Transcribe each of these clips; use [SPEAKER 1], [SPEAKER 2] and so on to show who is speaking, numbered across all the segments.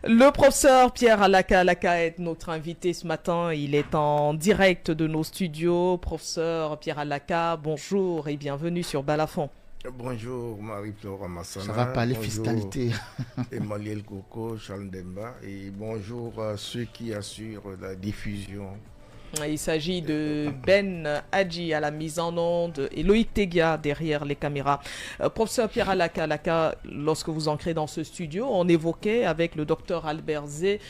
[SPEAKER 1] Le professeur Pierre Alaka est notre invité ce matin. Il est en direct de nos studios. Professeur Pierre Alaka, bonjour et bienvenue sur Balafon.
[SPEAKER 2] Bonjour Marie-Flora Massana.
[SPEAKER 3] Ça va parler
[SPEAKER 2] bonjour
[SPEAKER 3] fiscalité.
[SPEAKER 2] Emmanuel Coco, Charles Demba et bonjour à ceux qui assurent la diffusion.
[SPEAKER 1] Il s'agit de Ben Hadji à la mise en onde et Loïc Tegia derrière les caméras. Professeur Pierre Alaka, lorsque vous entrez dans ce studio, on évoquait avec le docteur Albert Zé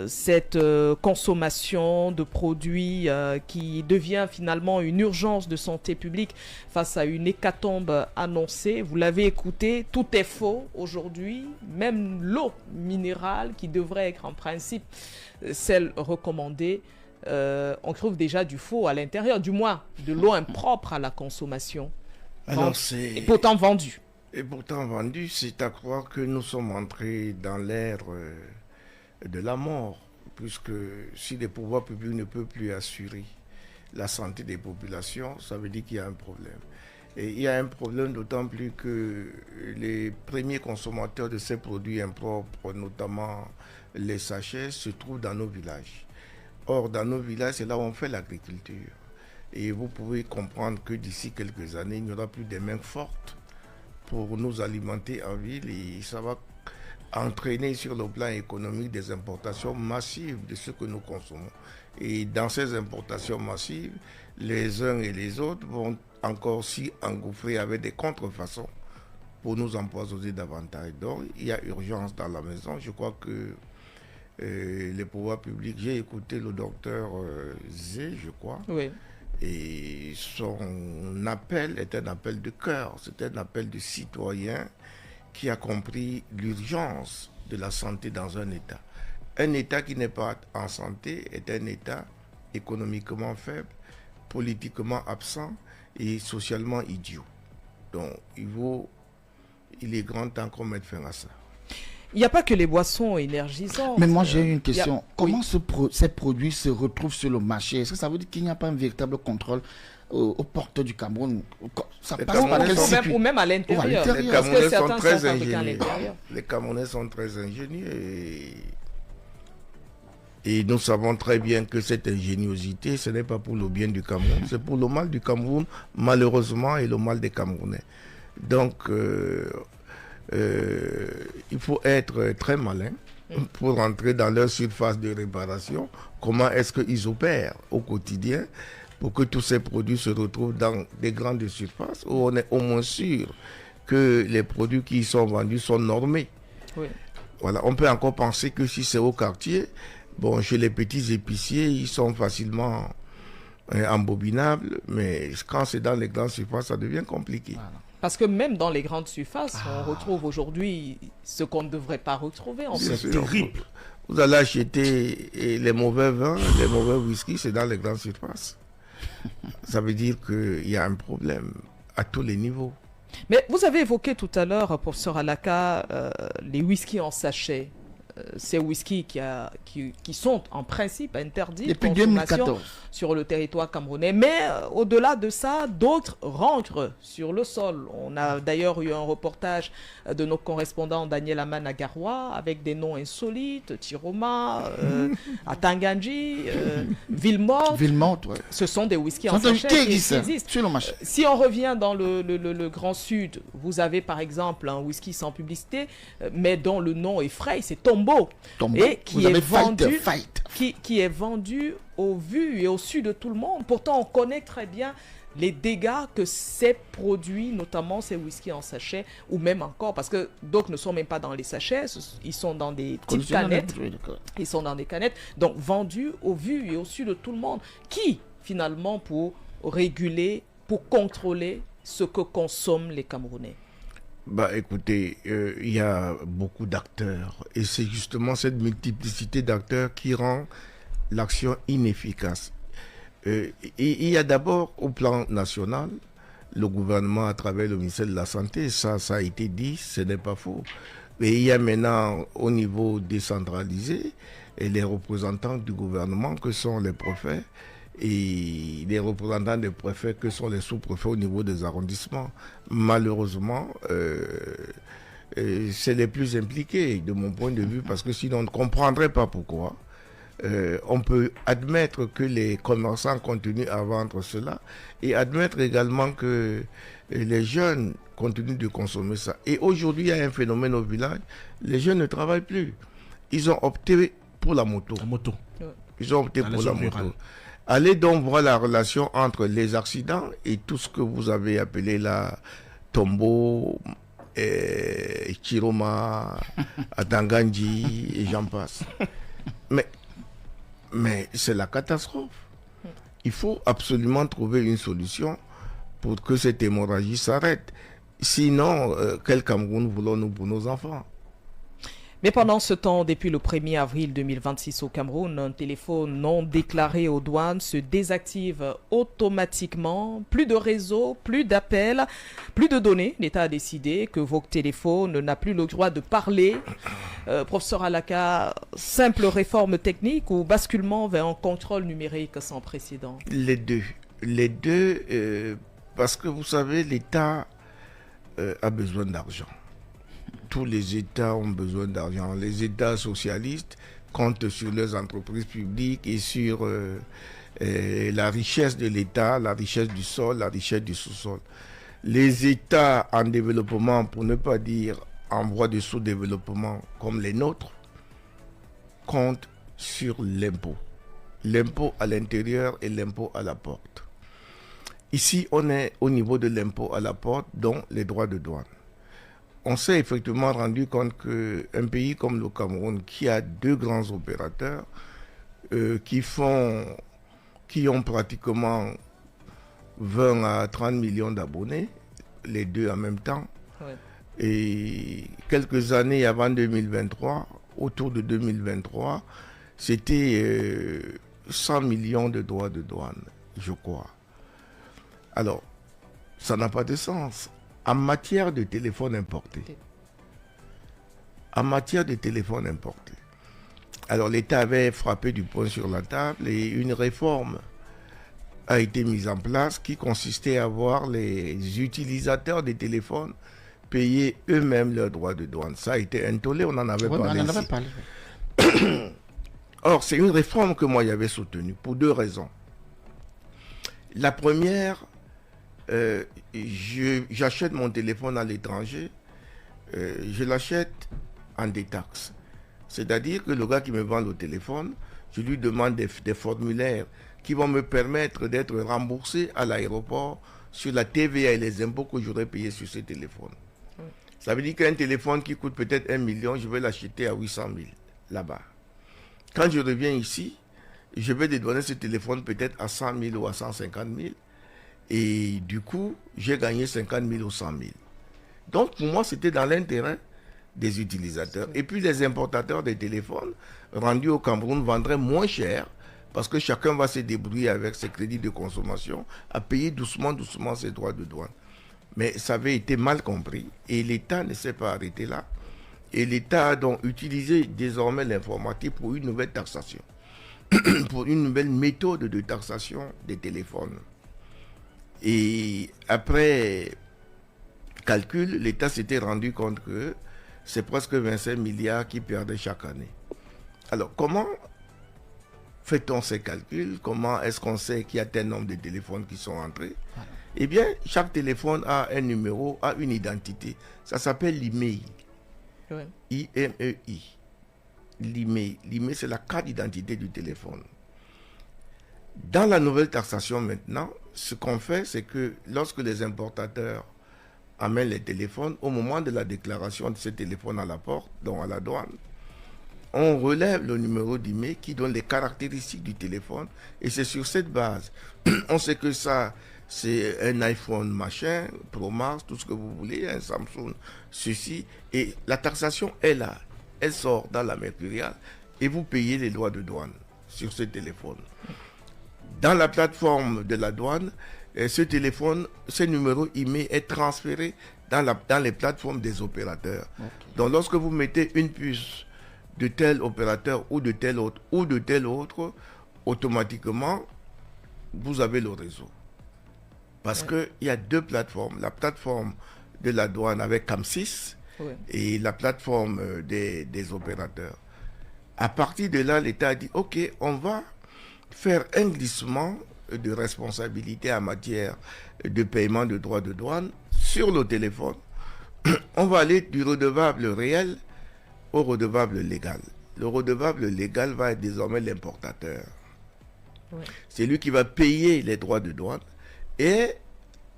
[SPEAKER 1] cette consommation de produits qui devient finalement une urgence de santé publique face à une hécatombe annoncée. Vous l'avez écouté, tout est faux aujourd'hui, même l'eau minérale qui devrait être en principe celle recommandée. On trouve déjà du faux à l'intérieur, du moins de l'eau impropre à la consommation. Et pourtant vendue.
[SPEAKER 2] Et pourtant vendue, c'est à croire que nous sommes entrés dans l'ère de la mort, puisque si les pouvoirs publics ne peuvent plus assurer la santé des populations, ça veut dire qu'il y a un problème. Et il y a un problème d'autant plus que les premiers consommateurs de ces produits impropres, notamment les sachets, se trouvent dans nos villages. Or, dans nos villages, c'est là où on fait l'agriculture. Et vous pouvez comprendre que d'ici quelques années, il n'y aura plus des mains fortes pour nous alimenter en ville. Et ça va entraîner sur le plan économique des importations massives de ce que nous consommons. Et dans ces importations massives, les uns et les autres vont encore s'y engouffrer avec des contrefaçons pour nous empoisonner davantage. Donc, il y a urgence dans la maison. Je crois que les pouvoirs publics, j'ai écouté le docteur Zé, je crois,
[SPEAKER 1] oui.
[SPEAKER 2] Et son appel est un appel de cœur, c'est un appel de citoyen qui a compris l'urgence de la santé dans un État. Un État qui n'est pas en santé est un État économiquement faible, politiquement absent et socialement idiot. Donc il est grand temps qu'on mette fin à ça.
[SPEAKER 1] Il n'y a pas que les boissons énergisantes.
[SPEAKER 3] Mais moi, j'ai une question. Comment ces produits se retrouvent sur le marché? Est-ce que ça veut dire qu'il n'y a pas un véritable contrôle aux portes du Cameroun? Ça passe par quel circuit?
[SPEAKER 1] Ou même à l'intérieur.
[SPEAKER 2] Les Camerounais sont très ingénieux. Les Camerounais sont très ingénieux et nous savons très bien que cette ingéniosité, ce n'est pas pour le bien du Cameroun, c'est pour le mal du Cameroun, malheureusement, et le mal des Camerounais. Donc, il faut être très malin pour rentrer dans leur surface de réparation. Comment est-ce qu'ils opèrent au quotidien pour que tous ces produits se retrouvent dans des grandes surfaces où on est au moins sûr que les produits qui y sont vendus sont normés.
[SPEAKER 1] Oui.
[SPEAKER 2] Voilà, on peut encore penser que si c'est au quartier, bon, chez les petits épiciers, ils sont facilement embobinables, mais quand c'est dans les grandes surfaces, ça devient compliqué.
[SPEAKER 1] Voilà. Parce que même dans les grandes surfaces, on retrouve aujourd'hui ce qu'on ne devrait pas retrouver.
[SPEAKER 2] C'est terrible. Vous allez acheter les mauvais vins, les mauvais whisky, c'est dans les grandes surfaces. Ça veut dire qu'il y a un problème à tous les niveaux.
[SPEAKER 1] Mais vous avez évoqué tout à l'heure, professeur Alaka, les whiskies en sachet. Ces whiskies qui sont en principe interdits de consommation sur le territoire camerounais. Mais au-delà de ça, d'autres rentrent sur le sol. On a d'ailleurs eu un reportage de nos correspondants Daniel Aman à Garoua avec des noms insolites, Tiroma, Atanganji, Villemort.
[SPEAKER 3] Ouais.
[SPEAKER 1] Ce sont des whiskies en sachet qui existent.
[SPEAKER 3] Sur le marché.
[SPEAKER 1] Si on revient dans le Grand Sud, vous avez par exemple un whisky sans publicité, mais dont le nom effraie, c'est Tombo. Et qui est vendu au vu et au su de tout le monde. Pourtant, on connaît très bien les dégâts que ces produits, notamment ces whiskies en sachet, ou même encore, parce que d'autres ne sont même pas dans les sachets, ils sont dans des petites canettes. Ils sont dans des canettes, donc vendus au vu et au su de tout le monde. Qui, finalement, pour réguler, pour contrôler ce que consomment les Camerounais?
[SPEAKER 2] Bah écoutez, il y a beaucoup d'acteurs et c'est justement cette multiplicité d'acteurs qui rend l'action inefficace. Il y a d'abord au plan national, le gouvernement à travers le ministère de la Santé, ça a été dit, ce n'est pas faux. Mais il y a maintenant au niveau décentralisé et les représentants du gouvernement que sont les préfets et les représentants des préfets que sont les sous-préfets au niveau des arrondissements. Malheureusement, c'est les plus impliqués de mon point de vue, parce que sinon on ne comprendrait pas pourquoi. On peut admettre que les commerçants continuent à vendre cela et admettre également que les jeunes continuent de consommer ça. Et aujourd'hui, il y a un phénomène au village, les jeunes ne travaillent plus. Ils ont opté pour la moto. Ils ont opté pour la moto. Allez donc voir la relation entre les accidents et tout ce que vous avez appelé la Tombo, Chiroma, Atanganji et j'en passe. Mais c'est la catastrophe. Il faut absolument trouver une solution pour que cette hémorragie s'arrête. Sinon, quel Cameroun voulons-nous pour nos enfants?
[SPEAKER 1] Mais pendant ce temps, depuis le 1er avril 2026 au Cameroun, un téléphone non déclaré aux douanes se désactive automatiquement. Plus de réseau, plus d'appels, plus de données. L'État a décidé que vos téléphones n'a plus le droit de parler. Professeur Alaka, simple réforme technique ou basculement vers un contrôle numérique sans précédent?
[SPEAKER 2] Les deux. Les deux, parce que vous savez, l'État a besoin d'argent. Tous les États ont besoin d'argent. Les États socialistes comptent sur leurs entreprises publiques et sur la richesse de l'État, la richesse du sol, la richesse du sous-sol. Les États en développement, pour ne pas dire en voie de sous-développement comme les nôtres, comptent sur l'impôt. L'impôt à l'intérieur et l'impôt à la porte. Ici, on est au niveau de l'impôt à la porte, dont les droits de douane. On s'est effectivement rendu compte qu'un pays comme le Cameroun, qui a deux grands opérateurs, qui ont pratiquement 20 à 30 millions d'abonnés, les deux en même temps, et quelques années avant 2023, autour de 2023, c'était 100 millions de droits de douane, je crois. Alors, ça n'a pas de sens. En matière de téléphone importé, alors l'État avait frappé du poing sur la table et une réforme a été mise en place qui consistait à voir les utilisateurs des téléphones payer eux-mêmes leurs droits de douane. Ça a été un tollé, on en avait parlé. Or, c'est une réforme que moi j'avais soutenue pour deux raisons. La première, j'achète mon téléphone à l'étranger, je l'achète en détaxe. C'est-à-dire que le gars qui me vend le téléphone, je lui demande des formulaires qui vont me permettre d'être remboursé à l'aéroport sur la TVA et les impôts que j'aurais payés sur ce téléphone. Ça veut dire qu'un téléphone qui coûte peut-être 1 million, je vais l'acheter à 800 000 là-bas. Quand je reviens ici, je vais dédouaner ce téléphone peut-être à 100 000 ou à 150 000. Et du coup, j'ai gagné 50 000 ou 100 000. Donc, pour moi, c'était dans l'intérêt des utilisateurs. Et puis, les importateurs des téléphones rendus au Cameroun vendraient moins cher parce que chacun va se débrouiller avec ses crédits de consommation à payer doucement ses droits de douane. Mais ça avait été mal compris et l'État ne s'est pas arrêté là. Et l'État a donc utilisé désormais l'informatique pour une nouvelle taxation, pour une nouvelle méthode de taxation des téléphones. Et après calcul, l'État s'était rendu compte que c'est presque 25 milliards qui perdaient chaque année. Alors, comment fait-on ces calculs? Comment est-ce qu'on sait qu'il y a tel nombre de téléphones qui sont entrés? Eh bien, chaque téléphone a un numéro, a une identité. Ça s'appelle l'IMEI. I-M-E-I. L'IMEI. L'IMEI, c'est la carte d'identité du téléphone. Dans la nouvelle taxation maintenant, ce qu'on fait, c'est que lorsque les importateurs amènent les téléphones, au moment de la déclaration de ces téléphones à la porte, donc à la douane, on relève le numéro d'IMEI qui donne les caractéristiques du téléphone et c'est sur cette base. On sait que ça, c'est un iPhone machin, Pro Max, tout ce que vous voulez, un Samsung, ceci, et la taxation est là, elle sort dans la mercuriale et vous payez les droits de douane sur ce téléphone. Dans la plateforme de la douane, ce téléphone, ce numéro IMEI est transféré dans les plateformes des opérateurs. Okay. Donc lorsque vous mettez une puce de tel opérateur ou de tel autre, automatiquement, vous avez le réseau. Parce qu'il y a deux plateformes. La plateforme de la douane avec CAM6 et la plateforme des opérateurs. À partir de là, l'État a dit, OK, on va faire un glissement de responsabilité en matière de paiement de droits de douane sur le téléphone. On va aller du redevable réel au redevable légal. Le redevable légal va être désormais l'importateur. C'est lui qui va payer les droits de douane. Et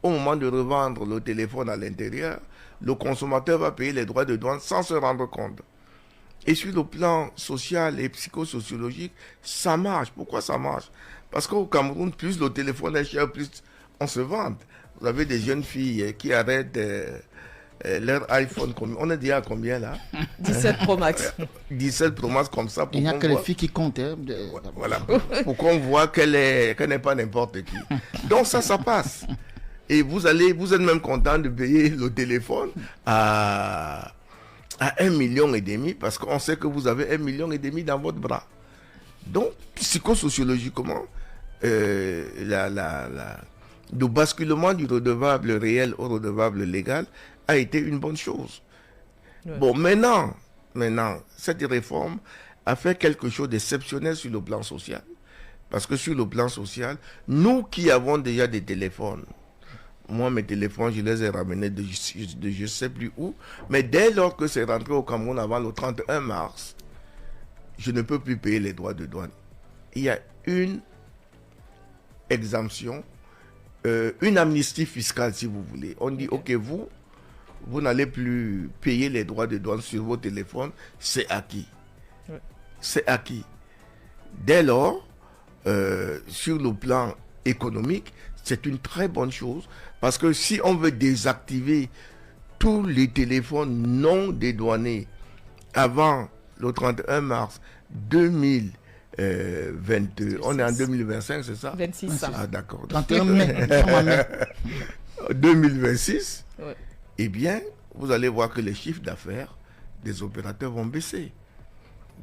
[SPEAKER 2] au moment de revendre le téléphone à l'intérieur, le consommateur va payer les droits de douane sans se rendre compte. Et sur le plan social et psychosociologique, ça marche. Pourquoi ça marche? Parce qu'au Cameroun, plus le téléphone est cher, plus on se vante. Vous avez des jeunes filles qui arrêtent leur iPhone. On est déjà à combien là?
[SPEAKER 1] 17 Pro Max.
[SPEAKER 2] 17 Pro Max comme ça.
[SPEAKER 3] Il n'y a que les filles qui comptent.
[SPEAKER 2] Voilà. Pour qu'on voit qu'elle n'est pas n'importe qui. Donc ça passe. Et vous êtes même content de payer le téléphone à 1,5 million parce qu'on sait que vous avez 1,5 million dans votre bras. Donc, psychosociologiquement, le basculement du redevable réel au redevable légal a été une bonne chose. Bon, maintenant, cette réforme a fait quelque chose d'exceptionnel sur le plan social. Parce que sur le plan social, nous qui avons déjà des téléphones, moi, mes téléphones, je les ai ramenés de je ne sais plus où. Mais dès lors que c'est rentré au Cameroun avant le 31 mars, je ne peux plus payer les droits de douane. Il y a une exemption, une amnistie fiscale, si vous voulez. On dit, OK, vous n'allez plus payer les droits de douane sur vos téléphones, c'est acquis. C'est acquis. Dès lors, sur le plan économique, c'est une très bonne chose parce que si on veut désactiver tous les téléphones non dédouanés avant le 31 mars 2022, on est en 2025, c'est ça?
[SPEAKER 1] 26.
[SPEAKER 2] Ah d'accord.
[SPEAKER 3] 31 mai.
[SPEAKER 2] 2026, eh bien, vous allez voir que les chiffres d'affaires des opérateurs vont baisser.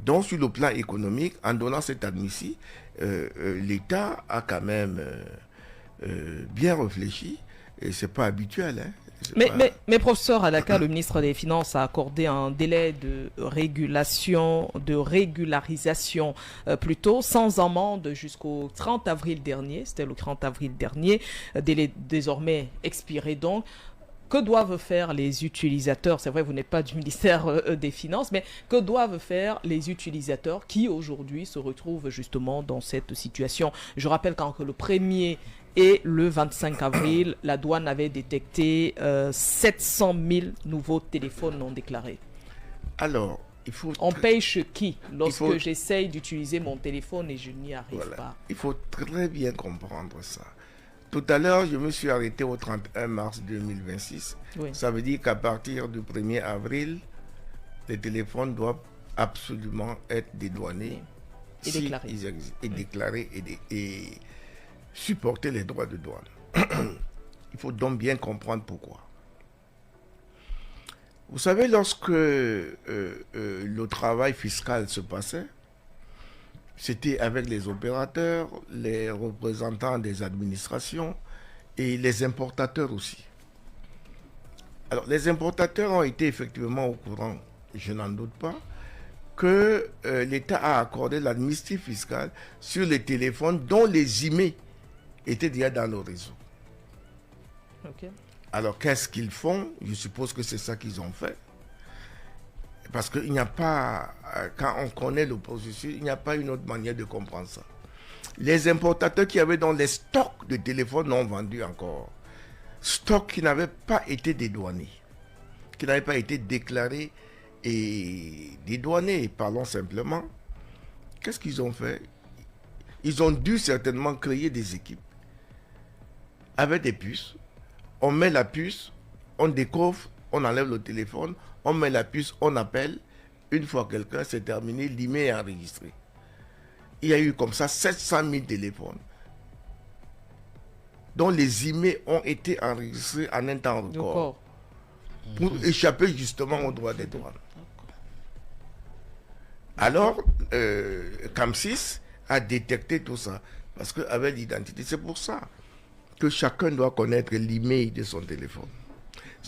[SPEAKER 2] Donc, sur le plan économique, en donnant cette amnistie, l'État a quand même bien réfléchi et c'est pas habituel. Hein.
[SPEAKER 1] Mais professeur Alaka, le ministre des Finances a accordé un délai de régularisation plutôt sans amende jusqu'au 30 avril dernier. C'était le 30 avril dernier, délai désormais expiré donc. Que doivent faire les utilisateurs? C'est vrai, vous n'êtes pas du ministère des Finances, mais que doivent faire les utilisateurs qui aujourd'hui se retrouvent justement dans cette situation? Je rappelle qu'entre le 1er et le 25 avril, la douane avait détecté 700 000 nouveaux téléphones non déclarés.
[SPEAKER 2] Alors,
[SPEAKER 1] on paye chez qui lorsque j'essaye d'utiliser mon téléphone et je n'y arrive pas?
[SPEAKER 2] Il faut très bien comprendre ça. Tout à l'heure, je me suis arrêté au 31 mars 2026. Ça veut dire qu'à partir du 1er avril, les téléphones doivent absolument être dédouanés
[SPEAKER 1] et déclarés.
[SPEAKER 2] Et déclarés et supporter les droits de douane. Il faut donc bien comprendre pourquoi. Vous savez, lorsque le travail fiscal se passait, c'était avec les opérateurs, les représentants des administrations et les importateurs aussi. Alors, les importateurs ont été effectivement au courant, je n'en doute pas, que l'État a accordé l'amnistie fiscale sur les téléphones dont les IMEI étaient déjà dans le réseau. Alors, qu'est-ce qu'ils font? Je suppose que c'est ça qu'ils ont fait. Parce qu'il n'y a pas, quand on connaît le processus, il n'y a pas une autre manière de comprendre ça. Les importateurs qui avaient dans les stocks de téléphones non vendus encore, stocks qui n'avaient pas été dédouanés, qui n'avaient pas été déclarés et dédouanés, parlons simplement, qu'est-ce qu'ils ont fait? Ils ont dû certainement créer des équipes avec des puces. On met la puce, on décoffre, on enlève le téléphone, on met la puce, on appelle. Une fois quelqu'un, c'est terminé, l'IMEI est enregistré. Il y a eu comme ça 700 000 téléphones dont les IMEI ont été enregistrés en un temps record pour échapper justement aux droits des douanes. Alors, CAMSIS a détecté tout ça parce qu'avec l'identité, c'est pour ça que chacun doit connaître l'IMEI de son téléphone.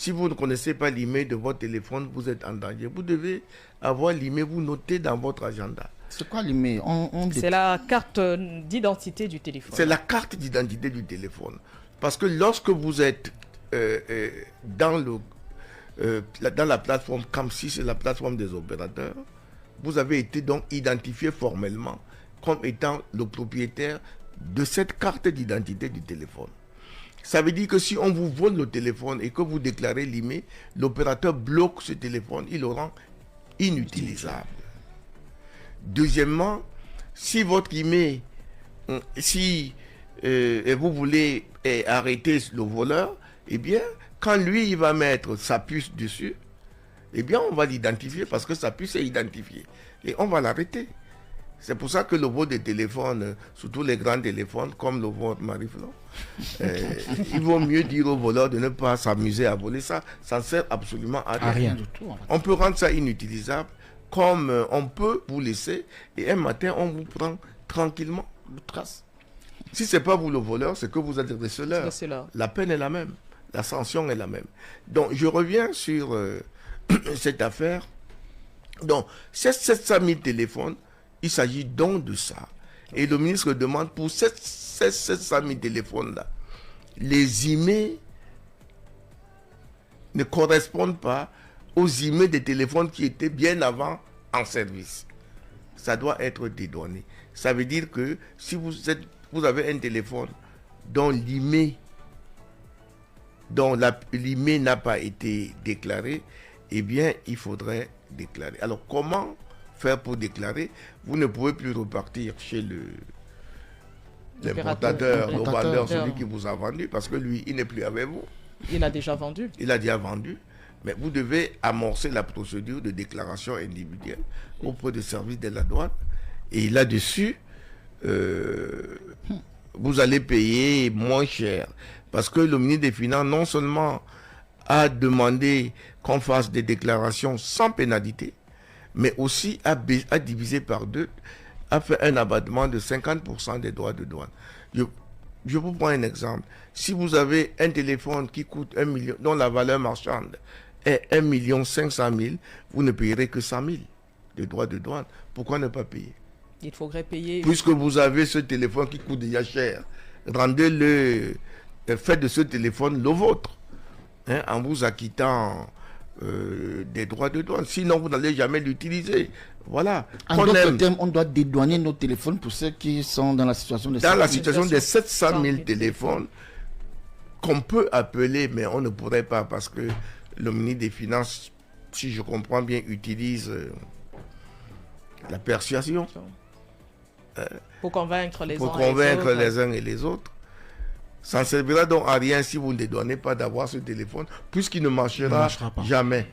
[SPEAKER 2] Si vous ne connaissez pas l'email de votre téléphone, vous êtes en danger. Vous devez avoir l'email, vous notez dans votre agenda.
[SPEAKER 3] C'est quoi l'email?
[SPEAKER 1] C'est la carte d'identité du téléphone.
[SPEAKER 2] C'est la carte d'identité du téléphone. Parce que lorsque vous êtes dans la plateforme CAM6, c'est la plateforme des opérateurs, vous avez été donc identifié formellement comme étant le propriétaire de cette carte d'identité du téléphone. Ça veut dire que si on vous vole le téléphone et que vous déclarez l'email, l'opérateur bloque ce téléphone, il le rend inutilisable. Deuxièmement, si votre email, vous voulez arrêter le voleur, eh bien, quand lui, il va mettre sa puce dessus, eh bien, on va l'identifier parce que sa puce est identifiée. Et on va l'arrêter. C'est pour ça que le vol des téléphones, surtout les grands téléphones, comme le vôtre, Marie-Flo, il vaut mieux dire au voleur de ne pas s'amuser à voler ça. Ça ne sert absolument à rien
[SPEAKER 3] du tout.
[SPEAKER 2] On peut rendre ça inutilisable, comme on peut vous laisser, et un matin, on vous prend tranquillement le trace. Si ce n'est pas vous le voleur, c'est que vous êtes le receleur. La peine est la même. La sanction est la même. Donc, je reviens sur cette affaire. Donc, ces 700 000 téléphones, il s'agit donc de ça. Et le ministre demande pour ces 700 000 téléphones-là, les emails ne correspondent pas aux emails des téléphones qui étaient bien avant en service. Ça doit être dédouané. Ça veut dire que si vous avez un téléphone dont l'email n'a pas été déclaré, eh bien, il faudrait déclarer. Alors, comment faire pour déclarer? Vous ne pouvez plus repartir chez l'importateur, le vendeur, celui qui vous a vendu, parce que lui, il n'est plus avec vous.
[SPEAKER 1] Il a déjà vendu.
[SPEAKER 2] Il a déjà vendu. Mais vous devez amorcer la procédure de déclaration individuelle auprès du service de la douane. Et là-dessus, vous allez payer moins cher. Parce que le ministre des Finances, non seulement a demandé qu'on fasse des déclarations sans pénalité, mais aussi a divisé par 2, a fait un abattement de 50% des droits de douane. Je vous prends un exemple. Si vous avez un téléphone qui coûte 1 million, dont la valeur marchande est 1 500 000, vous ne payerez que 100 000 de droits de douane. Pourquoi ne pas payer?
[SPEAKER 1] Il faudrait payer.
[SPEAKER 2] Puisque vous avez ce téléphone qui coûte déjà cher, rendez-le, faites de ce téléphone le vôtre, en vous acquittant des droits de douane. Sinon, vous n'allez jamais l'utiliser. Voilà.
[SPEAKER 3] En d'autres termes, on doit dédouaner nos téléphones pour ceux qui sont dans la situation de...
[SPEAKER 2] Dans la situation des 700 000 téléphones qu'on peut appeler, mais on ne pourrait pas parce que le ministre des Finances, si je comprends bien, utilise la persuasion.
[SPEAKER 1] Pour convaincre les
[SPEAKER 2] uns et les autres. Ça ne servira donc à rien si vous ne dédouanez pas d'avoir ce téléphone, puisqu'il ne marchera jamais.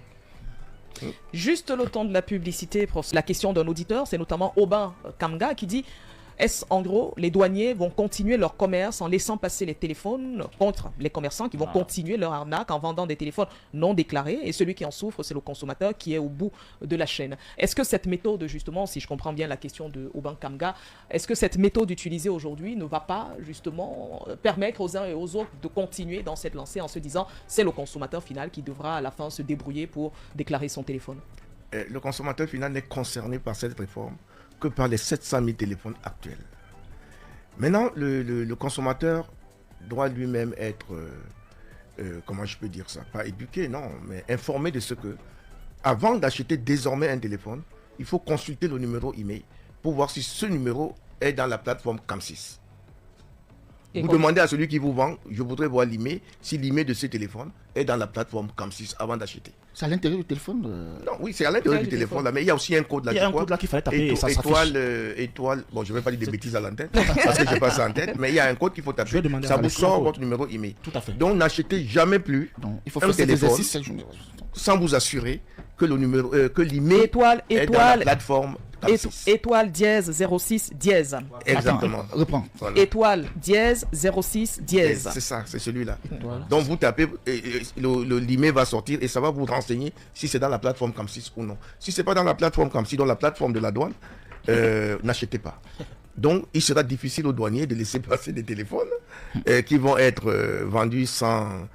[SPEAKER 1] Juste le temps de la publicité, la question d'un auditeur, c'est notamment Aubin Kamga qui dit: est-ce en gros, les douaniers vont continuer leur commerce en laissant passer les téléphones contre les commerçants qui vont continuer leur arnaque en vendant des téléphones non déclarés, et celui qui en souffre, c'est le consommateur qui est au bout de la chaîne. Est-ce que cette méthode, justement, si je comprends bien la question de Aubin Kamga, est-ce que cette méthode utilisée aujourd'hui ne va pas justement permettre aux uns et aux autres de continuer dans cette lancée en se disant c'est le consommateur final qui devra à la fin se débrouiller pour déclarer son téléphone?
[SPEAKER 2] Le consommateur final n'est concerné par cette réforme que par les 700 000 téléphones actuels. Maintenant, le consommateur doit lui-même être, comment je peux dire ça, pas éduqué, non, mais informé de ce que, avant d'acheter désormais un téléphone, il faut consulter le numéro email pour voir si ce numéro est dans la plateforme CAM6. Vous demandez à celui qui vous vend, je voudrais voir l'email, si l'email de ce téléphone est dans la plateforme CAM6 avant d'acheter.
[SPEAKER 3] C'est à l'intérieur du téléphone
[SPEAKER 2] Non, oui, c'est à l'intérieur du téléphone, là, mais il y a aussi un code là.
[SPEAKER 4] Il y a un code là qu'il fallait taper.
[SPEAKER 2] Étoile, bon, je ne vais pas dire des bêtises à l'antenne, parce que je n'ai pas ça en tête, mais il y a un code qu'il faut taper. Ça vous sort votre numéro email.
[SPEAKER 4] Tout à fait.
[SPEAKER 2] Donc, n'achetez jamais plus
[SPEAKER 3] il faut faire cet exercice
[SPEAKER 2] sans vous assurer que le numéro, que l'email est dans la plateforme.
[SPEAKER 1] Étoile dièse 06 dièse.
[SPEAKER 2] Exactement.
[SPEAKER 3] Reprends.
[SPEAKER 2] Voilà.
[SPEAKER 1] Étoile dièse 06 dièse.
[SPEAKER 2] C'est ça, c'est celui-là. Donc vous tapez, l'email va sortir et ça va vous renseigner si c'est dans la plateforme CAM6 ou non. Si c'est pas dans la plateforme CAM6, dans la plateforme de la douane, n'achetez pas. Donc, il sera difficile aux douaniers de laisser passer des téléphones qui vont être vendus sans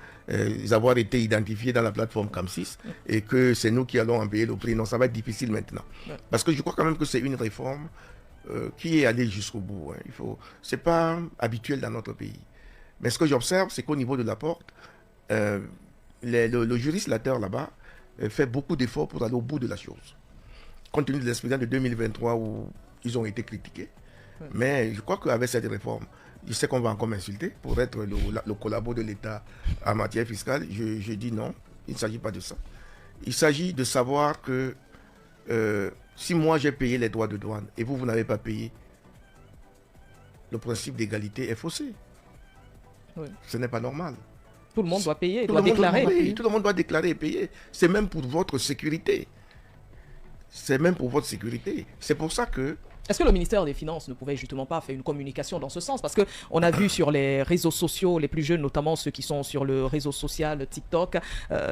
[SPEAKER 2] avoir été identifiés dans la plateforme CAM6 et que c'est nous qui allons en payer le prix. Non, ça va être difficile maintenant. Parce que je crois quand même que c'est une réforme qui est allée jusqu'au bout. C'est pas habituel dans notre pays. Mais ce que j'observe, c'est qu'au niveau de la porte, le législateur là-bas fait beaucoup d'efforts pour aller au bout de la chose. Compte tenu de l'expérience de 2023 où ils ont été critiqués. Mais je crois qu'avec cette réforme, je sais qu'on va encore m'insulter pour être le collabo de l'État en matière fiscale. Je dis non, il ne s'agit pas de ça. Il s'agit de savoir que si moi j'ai payé les droits de douane et vous n'avez pas payé, le principe d'égalité est faussé. Oui. Ce n'est pas normal.
[SPEAKER 1] Tout le monde doit payer, doit déclarer.
[SPEAKER 2] Tout le monde doit déclarer et payer. C'est même pour votre sécurité. C'est même pour votre sécurité. C'est pour ça que...
[SPEAKER 1] Est-ce que le ministère des Finances ne pouvait justement pas faire une communication dans ce sens? Parce qu'on a vu sur les réseaux sociaux, les plus jeunes, notamment ceux qui sont sur le réseau social TikTok,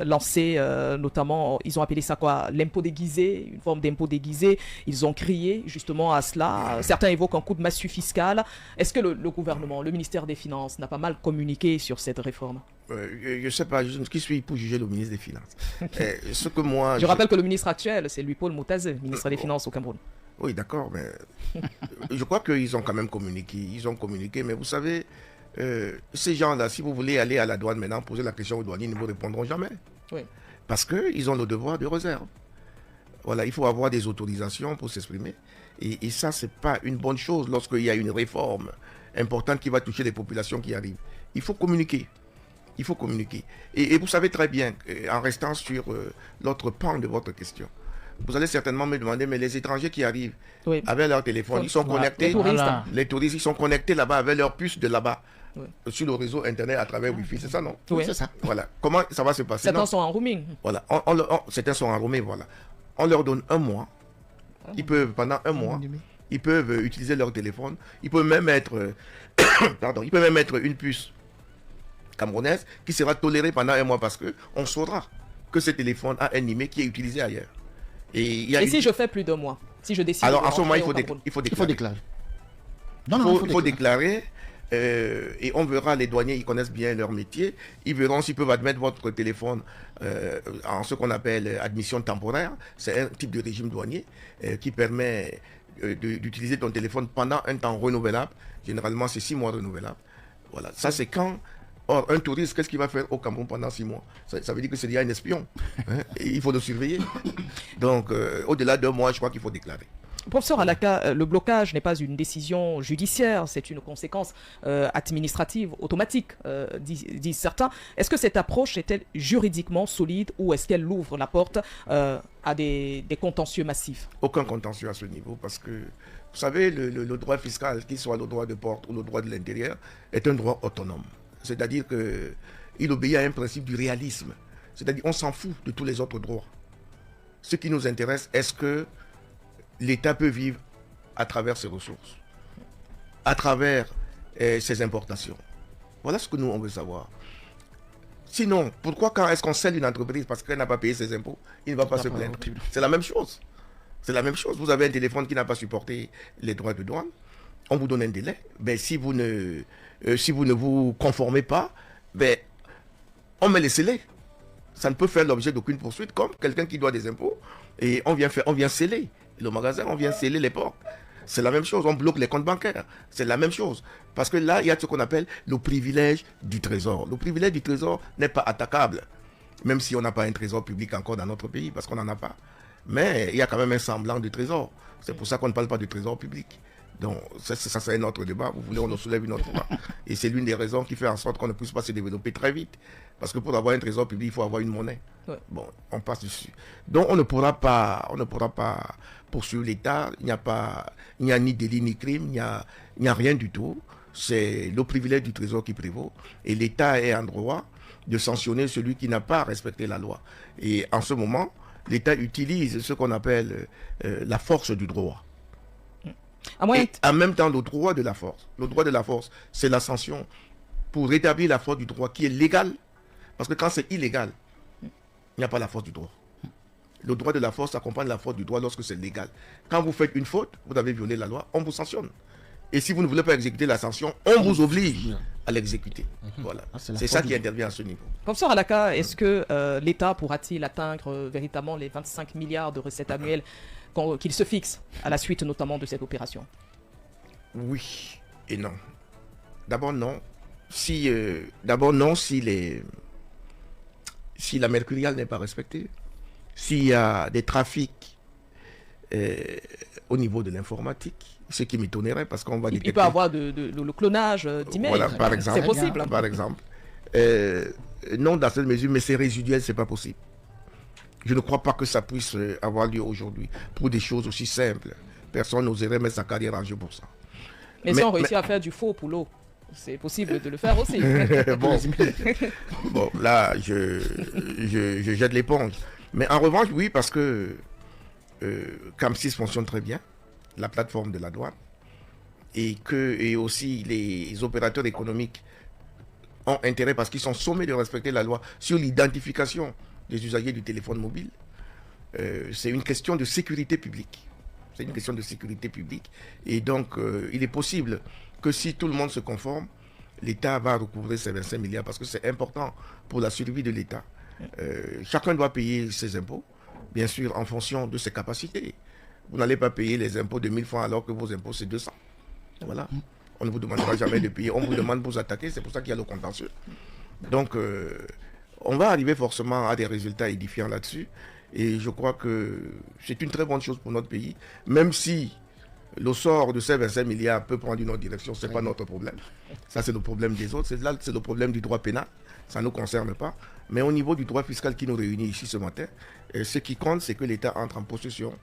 [SPEAKER 1] lancer notamment, ils ont appelé ça quoi? L'impôt déguisé, une forme d'impôt déguisé. Ils ont crié justement à cela. Certains évoquent un coup de massue fiscale. Est-ce que le gouvernement, le ministère des Finances n'a pas mal communiqué sur cette réforme?
[SPEAKER 2] Je ne sais pas, qui suis pour juger le ministre des Finances? Ce que moi,
[SPEAKER 1] je rappelle que le ministre actuel, c'est Louis-Paul Moutazé, ministre des Finances au Cameroun.
[SPEAKER 2] Oui, d'accord, mais je crois qu'ils ont quand même communiqué. Ils ont communiqué, mais vous savez, ces gens-là, si vous voulez aller à la douane maintenant, poser la question aux douaniers, ils ne vous répondront jamais. Oui. Parce qu'ils ont le devoir de réserve. Voilà, il faut avoir des autorisations pour s'exprimer. Et ça, ce n'est pas une bonne chose lorsqu'il y a une réforme importante qui va toucher les populations qui arrivent. Il faut communiquer. Il faut communiquer. Et vous savez très bien, en restant sur l'autre pan de votre question, vous allez certainement me demander, mais les étrangers qui arrivent avec leur téléphone, ils sont connectés. Les touristes, ils sont connectés là-bas avec leur puce de là-bas, sur le réseau Internet à travers Wi-Fi. C'est ça, non?
[SPEAKER 1] Oui, c'est ça.
[SPEAKER 2] Voilà. Comment ça va se passer?
[SPEAKER 1] Certains sont en roaming.
[SPEAKER 2] Voilà. Certains sont en roaming, voilà. On leur donne un mois. Ils peuvent, pendant un mois, ils peuvent utiliser leur téléphone. Ils peuvent même mettre, ils peuvent même mettre une puce camerounaise qui sera tolérée pendant un mois parce qu'on saura que ce téléphone a un numéro qui est utilisé ailleurs.
[SPEAKER 1] Et si je fais plus de mois, si je décide...
[SPEAKER 2] Alors, en ce moment, il faut déclarer. Il faut déclarer. Et on verra, les douaniers, ils connaissent bien leur métier. Ils verront s'ils peuvent admettre votre téléphone en ce qu'on appelle admission temporaire. C'est un type de régime douanier qui permet d'utiliser ton téléphone pendant un temps renouvelable. Généralement, c'est 6 mois renouvelables. Voilà. Ça, c'est quand... Or, un touriste, qu'est-ce qu'il va faire au Cameroun pendant 6 mois? Ça veut dire que c'est déjà un espion. Et il faut le surveiller. Donc, au-delà d'un mois, je crois qu'il faut déclarer.
[SPEAKER 1] Professeur Alaka, le blocage n'est pas une décision judiciaire, c'est une conséquence administrative automatique, disent certains. Est-ce que cette approche est-elle juridiquement solide ou est-ce qu'elle ouvre la porte à des contentieux massifs?
[SPEAKER 2] Aucun contentieux à ce niveau parce que, vous savez, le droit fiscal, qu'il soit le droit de porte ou le droit de l'intérieur, est un droit autonome. C'est-à-dire qu'il obéit à un principe du réalisme. C'est-à-dire qu'on s'en fout de tous les autres droits. Ce qui nous intéresse, est-ce que l'État peut vivre à travers ses ressources, à travers ses importations? Voilà ce que nous, on veut savoir. Sinon, pourquoi quand est-ce qu'on scelle une entreprise parce qu'elle n'a pas payé ses impôts, il ne va pas se plaindre? C'est la même chose. C'est la même chose. Vous avez un téléphone qui n'a pas supporté les droits de douane. On vous donne un délai. Ben, si vous ne vous conformez pas, ben, on met les scellés. Ça ne peut faire l'objet d'aucune poursuite comme quelqu'un qui doit des impôts et on vient sceller le magasin, on vient sceller les portes. C'est la même chose, on bloque les comptes bancaires. C'est la même chose. Parce que là, il y a ce qu'on appelle le privilège du trésor. Le privilège du trésor n'est pas attaquable, même si on n'a pas un trésor public encore dans notre pays, parce qu'on n'en a pas. Mais il y a quand même un semblant de trésor. C'est pour ça qu'on ne parle pas de trésor public. Donc, ça c'est un autre débat. Vous voulez, on nous soulève une autre fois. Et c'est l'une des raisons qui fait en sorte qu'on ne puisse pas se développer très vite. Parce que pour avoir un trésor public, il faut avoir une monnaie. Ouais. Bon, on passe dessus. Donc, on ne pourra pas poursuivre l'État. Il n'y a ni délit ni crime. Il n'y a rien du tout. C'est le privilège du trésor qui prévaut. Et l'État est en droit de sanctionner celui qui n'a pas respecté la loi. Et en ce moment, l'État utilise ce qu'on appelle la force du droit. Et en même temps, le droit de la force. Le droit de la force, c'est la sanction pour rétablir la force du droit qui est légale. Parce que quand c'est illégal, il n'y a pas la force du droit. Le droit de la force accompagne la force du droit lorsque c'est légal. Quand vous faites une faute, vous avez violé la loi, on vous sanctionne. Et si vous ne voulez pas exécuter la sanction, on vous oblige à l'exécuter. Voilà. C'est ça qui intervient à ce niveau.
[SPEAKER 1] Professeur Alaka, est-ce que l'État pourra-t-il atteindre véritablement les 25 milliards de recettes annuelles qu'il se fixe à la suite notamment de cette opération?
[SPEAKER 2] Oui et non. D'abord non. Si la mercuriale n'est pas respectée, s'il y a des trafics au niveau de l'informatique, ce qui m'étonnerait parce qu'on va détecter...
[SPEAKER 1] Il peut y avoir le clonage d'emails.
[SPEAKER 2] Voilà, par exemple.
[SPEAKER 1] C'est possible.
[SPEAKER 2] Par exemple. Non, dans cette mesure, mais c'est résiduel, c'est pas possible. Je ne crois pas que ça puisse avoir lieu aujourd'hui pour des choses aussi simples. Personne n'oserait mettre sa carrière en jeu pour ça.
[SPEAKER 1] Mais si on réussit à faire du faux pour l'eau, c'est possible de le faire aussi.
[SPEAKER 2] Bon, là, je jette l'éponge. Mais en revanche, oui, parce que CAM6 fonctionne très bien, la plateforme de la douane, et aussi les opérateurs économiques ont intérêt parce qu'ils sont sommés de respecter la loi sur l'identification des usagers du téléphone mobile. C'est une question de sécurité publique. C'est une question de sécurité publique. Et donc, il est possible que si tout le monde se conforme, l'État va recouvrer ces 25 milliards parce que c'est important pour la survie de l'État. Chacun doit payer ses impôts, bien sûr, en fonction de ses capacités. Vous n'allez pas payer les impôts de 1000 francs alors que vos impôts, c'est 200. Voilà. On ne vous demandera jamais de payer. On vous demande pour vous attaquer. C'est pour ça qu'il y a le contentieux. Donc, on va arriver forcément à des résultats édifiants là-dessus. Et je crois que c'est une très bonne chose pour notre pays, même si le sort de ces 25 milliards peut prendre une autre direction, ce n'est pas notre problème. Ça, c'est le problème des autres. C'est le problème du droit pénal. Ça ne nous concerne pas. Mais au niveau du droit fiscal qui nous réunit ici ce matin, ce qui compte, c'est que l'État entre en possession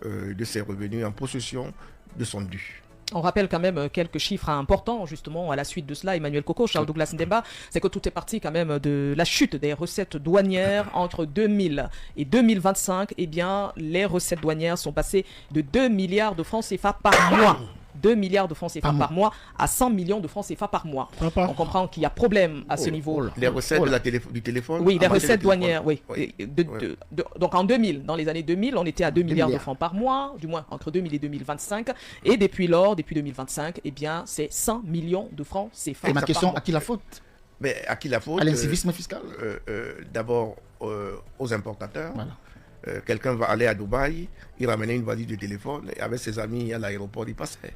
[SPEAKER 2] de ses revenus, en possession de son dû.
[SPEAKER 1] On rappelle quand même quelques chiffres importants justement à la suite de cela, Emmanuel Coco, Charles Douglas Ndemba, c'est que tout est parti quand même de la chute des recettes douanières entre 2000 et 2025. Eh bien, les recettes douanières sont passées de 2 milliards de francs CFA par mois. 2 milliards de francs CFA par mois à 100 millions de francs CFA par mois. On comprend qu'il y a problème à ce niveau.
[SPEAKER 2] Les recettes du téléphone?
[SPEAKER 1] Oui, les recettes douanières, oui. Donc en 2000, dans les années 2000, on était à 2 milliards de francs par mois, du moins entre 2000 et 2025. Et depuis lors, depuis 2025, eh bien, c'est 100 millions de francs CFA.
[SPEAKER 3] Et ma question, à qui la faute?
[SPEAKER 2] Mais à qui la faute?
[SPEAKER 3] À l'incivisme fiscal?
[SPEAKER 2] D'abord aux importateurs.
[SPEAKER 3] Voilà.
[SPEAKER 2] Quelqu'un va aller à Dubaï, il ramenait une valise de téléphone, et avec ses amis à l'aéroport, il passait.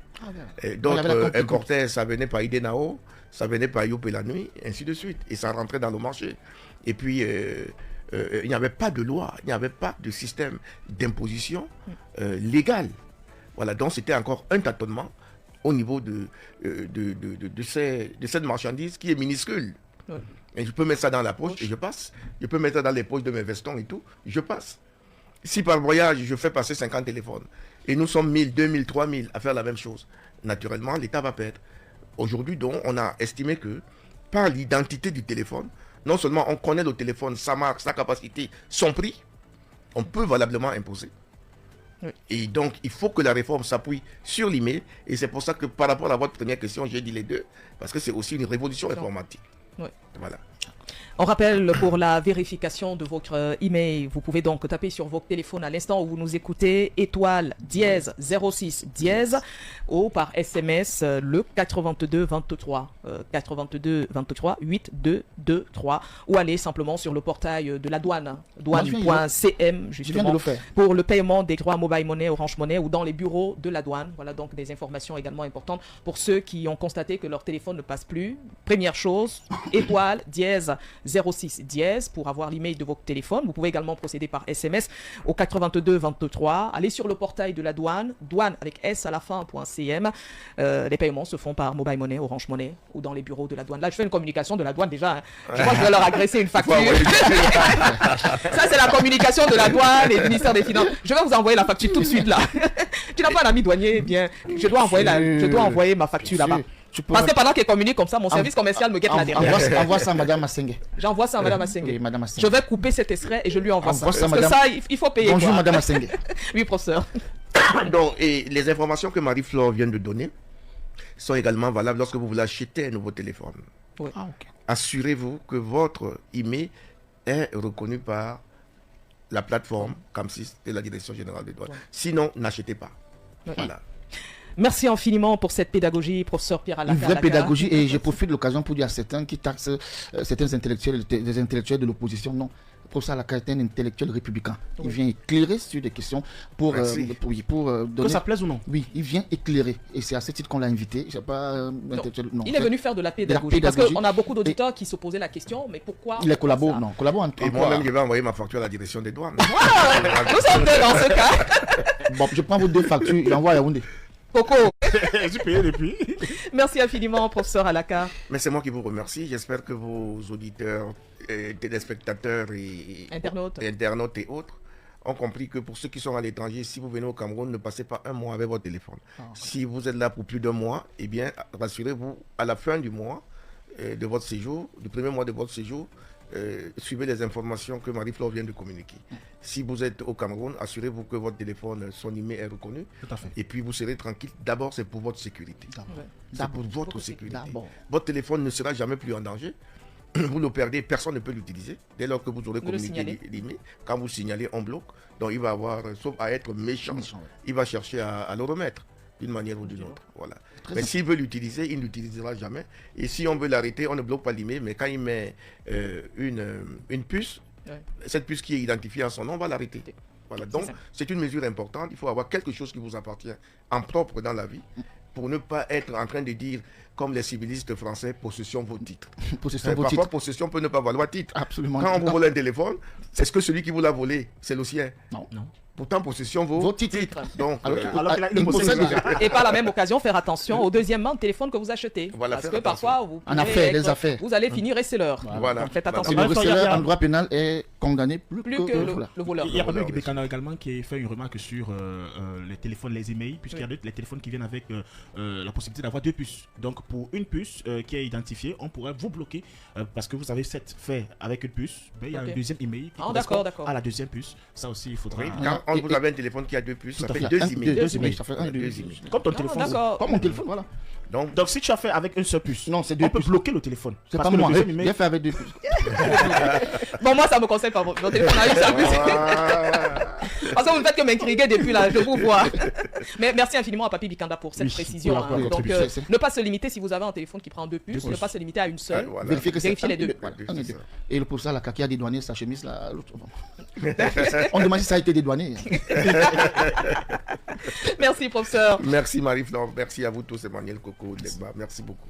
[SPEAKER 2] D'autres importaient, ça venait par Idenao, ça venait par Yopé la nuit, ainsi de suite. Et ça rentrait dans le marché. Et puis, il n'y avait pas de loi, il n'y avait pas de système d'imposition légal. Voilà, donc c'était encore un tâtonnement au niveau de cette marchandise qui est minuscule. Et je peux mettre ça dans la poche et je passe. Je peux mettre ça dans les poches de mes vestons et tout, je passe. Si par voyage, je fais passer 50 téléphones et nous sommes 1000, 2000, 3000 à faire la même chose, naturellement, l'État va perdre. Aujourd'hui, donc, on a estimé que par l'identité du téléphone, non seulement on connaît le téléphone, sa marque, sa capacité, son prix, on peut valablement imposer. Oui. Et donc, il faut que la réforme s'appuie sur l'email. Et c'est pour ça que par rapport à votre première question, j'ai dit les deux, parce que c'est aussi une révolution informatique. Oui. Voilà.
[SPEAKER 1] On rappelle pour la vérification de votre email, vous pouvez donc taper sur votre téléphone à l'instant où vous nous écoutez étoile dièse 06 dièse ou par SMS le 82 23 82 23 8223 ou aller simplement sur le portail de la douane douane.cm justement pour le paiement des droits Mobile Money, Orange Money ou dans les bureaux de la douane. Voilà donc des informations également importantes pour ceux qui ont constaté que leur téléphone ne passe plus. Première chose, étoile dièse 06 dièse pour avoir l'email de votre téléphone. Vous pouvez également procéder par SMS au 82 23. Allez sur le portail de la douane, douane avec S à la fin.cm. Les paiements se font par Mobile Money, Orange Money ou dans les bureaux de la douane. Là, je fais une communication de la douane déjà. Hein. Je crois que je vais leur agresser une facture. Ça, c'est la communication de la douane et du ministère des Finances. Je vais vous envoyer la facture tout de suite là. Tu n'as pas un ami douanier, eh bien, je dois envoyer ma facture là-bas. Parce que pendant qu'elle communique comme ça, mon service commercial me guette là derrière.
[SPEAKER 3] Envoie ça à Madame Massengue.
[SPEAKER 1] J'envoie ça à Madame Massengue.
[SPEAKER 3] Oui, Madame Massengue.
[SPEAKER 1] Je vais couper cet extrait et je lui envoie ça. Parce
[SPEAKER 3] que
[SPEAKER 1] ça, il faut payer.
[SPEAKER 3] Bonjour Madame Massengue.
[SPEAKER 1] Oui, professeur.
[SPEAKER 2] Donc, et les informations que Marie-Flore vient de donner sont également valables lorsque vous voulez acheter un nouveau téléphone.
[SPEAKER 1] Oui.
[SPEAKER 2] Assurez-vous que votre email est reconnu par la plateforme CAM6 et la Direction Générale des Douanes. Sinon, n'achetez pas. Voilà.
[SPEAKER 1] Merci infiniment pour cette pédagogie, professeur Pierre Alaka.
[SPEAKER 3] Une vraie pédagogie, et je profite de l'occasion pour dire à certains qui taxent certains intellectuels, des intellectuels de l'opposition, non. Professeur Alaka est un intellectuel républicain. Oui. Il vient éclairer sur des questions pour donner...
[SPEAKER 4] Que ça plaise ou non?
[SPEAKER 3] Oui, il vient éclairer. Et c'est à ce titre qu'on l'a invité. Pas,
[SPEAKER 1] non, il est venu faire de la pédagogie. Parce qu'on a beaucoup d'auditeurs qui se posaient la question, mais pourquoi
[SPEAKER 3] il est collabore, non, collabore en
[SPEAKER 2] et moi-même, je vais envoyer ma facture à la direction des douanes.
[SPEAKER 1] Nous sommes deux dans ce cas.
[SPEAKER 3] Bon, je prends vos 2 factures, j'envoie à Yaoundé.
[SPEAKER 1] Coco.
[SPEAKER 4] J'ai payé depuis.
[SPEAKER 1] Merci infiniment, professeur Alaka.
[SPEAKER 2] Mais c'est moi qui vous remercie. J'espère que vos auditeurs, téléspectateurs et internautes et autres ont compris que pour ceux qui sont à l'étranger, si vous venez au Cameroun, ne passez pas un mois avec votre téléphone. Si vous êtes là pour plus d'un mois, eh bien, rassurez-vous, à la fin du mois de votre séjour, du premier mois de votre séjour, suivez les informations que Marie-Flore vient de communiquer. Si vous êtes au Cameroun, assurez-vous que votre téléphone, son email est reconnu.
[SPEAKER 4] Tout à fait.
[SPEAKER 2] Et puis vous serez tranquille. D'abord, c'est pour votre sécurité. C'est pour votre sécurité. Votre téléphone ne sera jamais plus en danger. Vous le perdez, personne ne peut l'utiliser. Dès lors que vous aurez communiqué l'email, quand vous signalez, on bloque. Donc il va avoir, sauf à être méchant, il va chercher à le remettre d'une manière ou d'une autre. Voilà. Mais s'il veut l'utiliser, il ne l'utilisera jamais. Et si on veut l'arrêter, on ne bloque pas l'email, mais quand il met une puce, cette puce qui est identifiée à son nom, on va l'arrêter. Voilà. Donc c'est une mesure importante. Il faut avoir quelque chose qui vous appartient en propre dans la vie, pour ne pas être en train de dire, comme les civilistes français, possession vos titres. Parfois, possession peut ne pas valoir titre.
[SPEAKER 3] Absolument.
[SPEAKER 2] Quand on vous vole un téléphone, est-ce que celui qui vous l'a volé, c'est le sien?
[SPEAKER 3] Non.
[SPEAKER 2] Pourtant, possession vos titres. Donc,
[SPEAKER 4] alors qu'il possède déjà.
[SPEAKER 1] Et par la même occasion, faire attention au deuxièmement téléphone que vous achetez.
[SPEAKER 2] Voilà,
[SPEAKER 1] parce que parfois, vous allez finir receleur.
[SPEAKER 2] Voilà.
[SPEAKER 1] Donc faites attention.
[SPEAKER 3] Et le receleur en droit pénal est condamné plus que
[SPEAKER 1] le voleur.
[SPEAKER 4] Il y a Pablo Guébécana également qui a fait une remarque sur les téléphones, les emails, puisqu'il y a les téléphones qui viennent avec la possibilité d'avoir 2 puces. Donc pour une puce qui est identifiée, on pourrait vous bloquer parce que vous avez fait avec une puce, il y a un deuxième email qui correspond à la deuxième puce. Ça aussi, il faudra...
[SPEAKER 2] Quand vous avez un téléphone qui a 2 puces, ça fait 2 emails.
[SPEAKER 4] Comme ton téléphone.
[SPEAKER 3] Comme mon téléphone, voilà.
[SPEAKER 2] Donc
[SPEAKER 4] si tu as fait avec une seule puce,
[SPEAKER 3] non, c'est
[SPEAKER 4] on peut bloquer le téléphone.
[SPEAKER 3] C'est pas moi, j'ai fait avec 2 puces.
[SPEAKER 1] Bon, moi, ça me conseille pas. Mon téléphone a eu sa puce. Parce que vous ne faites que m'intriguer depuis là, je vous vois. Mais merci infiniment à Papi Bikanda pour cette précision. Donc, ne pas se limiter si vous avez un téléphone qui prend 2 puces, ne pas se limiter à une seule. Vérifiez les 2.
[SPEAKER 3] Et le professeur Alaka qui a dédouané sa chemise là. On demande si ça a été dédouané.
[SPEAKER 1] Merci, professeur.
[SPEAKER 2] Merci, Marie-Flore. Merci à vous tous, Emmanuel Coco, Degba. Merci beaucoup.